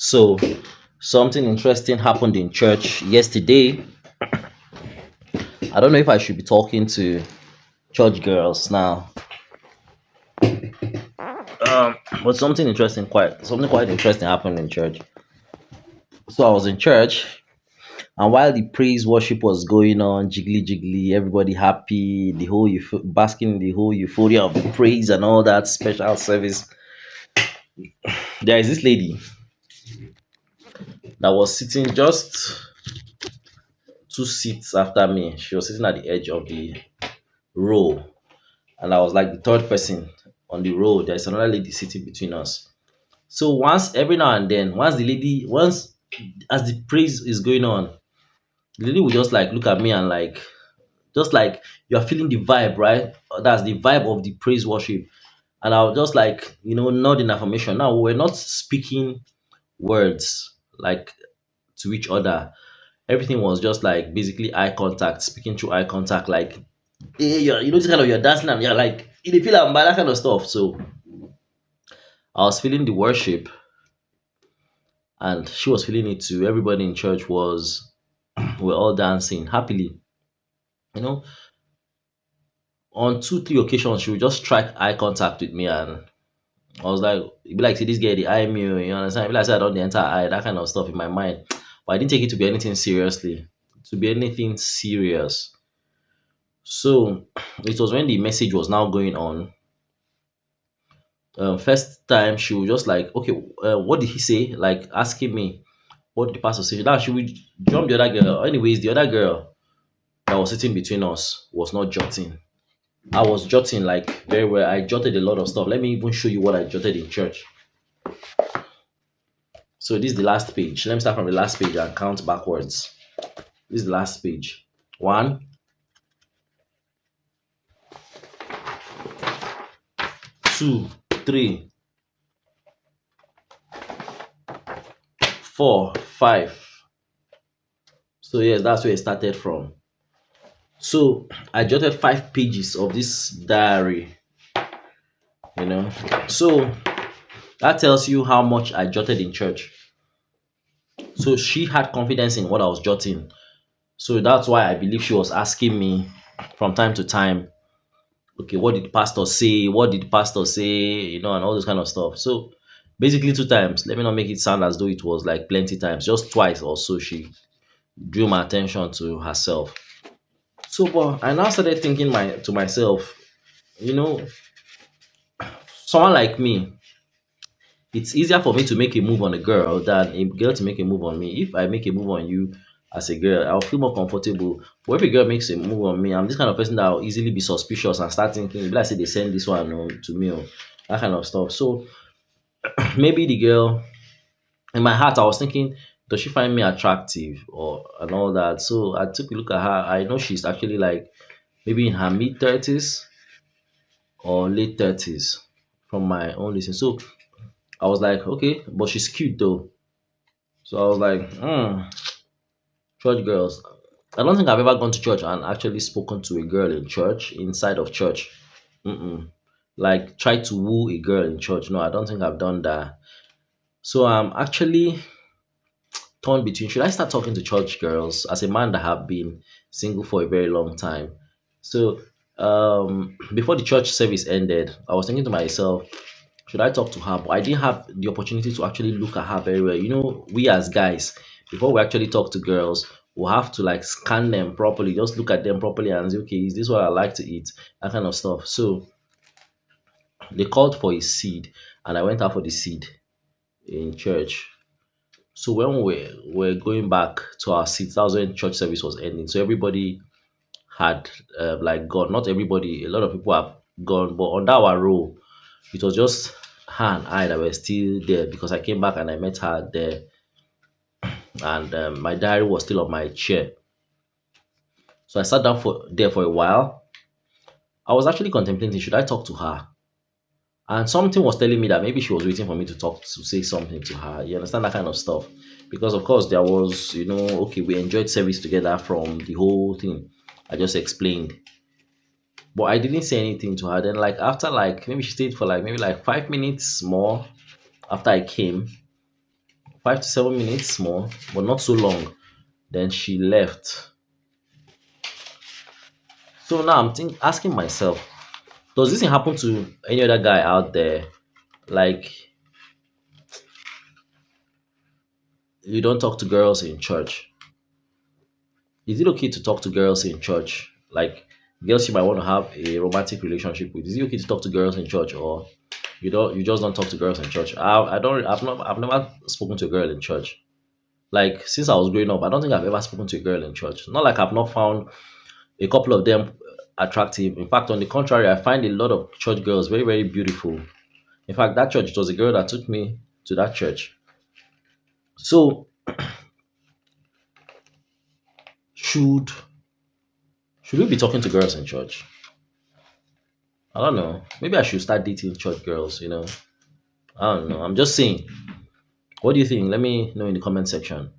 So, something interesting happened in church yesterday. I don't know if I should be talking to church girls now, but something quite interesting happened in church. So I was in church, and while the praise worship was going on, jiggly jiggly, everybody happy, basking in the whole euphoria of the praise and all that special service. There is this lady that was sitting just two seats after me. She was sitting at the edge of the row, and I was like the third person on the road. There's another lady sitting between us. So once every now and then, once as the praise is going on, the lady will just like look at me and like just like you're feeling the vibe, right? That's the vibe of the praise worship. And I'll just like, nod in affirmation. Now we're not speaking words like to each other. Everything was just like basically eye contact, speaking through eye contact, like hey, this kind of you're dancing and you're like you feel like that kind of stuff. So I was feeling the worship and she was feeling it too. Everybody in church was we're all dancing happily. You know, on two, three occasions she would just strike eye contact with me and I was like, it'd be like, see this girl, the eye me, you understand? It'd be like, say I don't the entire eye, that kind of stuff in my mind. But I didn't take it to be anything seriously, to be anything serious. So it was when the message was now going on. First time she was just like, okay, what did he say? Like asking me, what did the pastor say? Now she would jump the other girl. Anyways, the other girl that was sitting between us was not jotting. I was jotting like very well. I jotted a lot of stuff. Let me even show you what I jotted in church. So this is the last page. Let me start from the last page and count backwards. This is the last page. One, two, three, four, five. So yes, that's where it started from. So I jotted 5 pages of this diary, you know. So that tells you how much I jotted in church. So she had confidence in what I was jotting. So that's why I believe she was asking me from time to time, okay, what did the pastor say? What did the pastor say? And all this kind of stuff. So basically 2 times. Let me not make it sound as though it was like plenty times. Just twice or so she drew my attention to herself. So but I now started thinking to myself, you know, someone like me, it's easier for me to make a move on a girl than a girl to make a move on me. If I make a move on you as a girl, I'll feel more comfortable. But if a girl makes a move on me, I'm this kind of person that will easily be suspicious and start thinking, "Be like say they send this one to me, or that kind of stuff." So maybe the girl, in my heart, I was thinking, does she find me attractive or and all that? So I took a look at her. I know she's actually like maybe in her mid 30s or late 30s from my own listen. So I was like, okay, but she's cute though. So I was like, church girls. I don't think I've ever gone to church and actually spoken to a girl in church, inside of church. Mm-mm. Like, try to woo a girl in church. No, I don't think I've done that. So I'm actually torn between should I start talking to church girls as a man that have been single for a very long time. So before the church service ended, I was thinking to myself, should I talk to her? But I didn't have the opportunity to actually look at her very well. We as guys, before we actually talk to girls, we'll have to like scan them properly, just look at them properly and say, okay, is this what I like to eat? That kind of stuff. So they called for a seed, and I went out for the seed in church. So when we're going back to our seats, that was when church service was ending. So everybody had like gone. Not everybody, a lot of people have gone, but on that our row, it was just her and I that were still there because I came back and I met her there, and my diary was still on my chair. So I sat down for a while. I was actually contemplating should I talk to her, and something was telling me that maybe she was waiting for me to say something to her. You understand that kind of stuff, because of course there was okay, we enjoyed service together from the whole thing I just explained. But I didn't say anything to her. Then, like, after, like, maybe she stayed for, like, maybe, like, 5 minutes more after I came. 5 to 7 minutes more, but not so long. Then she left. So now asking myself, does this thing happen to any other guy out there? Like, you don't talk to girls in church. Is it okay to talk to girls in church? Like, girls you might want to have a romantic relationship with. Is it okay to talk to girls in church, or you just don't talk to girls in church? I don't I've never spoken to a girl in church. Like, since I was growing up, I don't think I've ever spoken to a girl in church. Not like I've not found a couple of them attractive. In fact, on the contrary, I find a lot of church girls very, very beautiful. In fact, that church, it was a girl that took me to that church. So should should we be talking to girls in church? I don't know. Maybe I should start dating church girls, I don't know. I'm just saying. What do you think? Let me know in the comment section.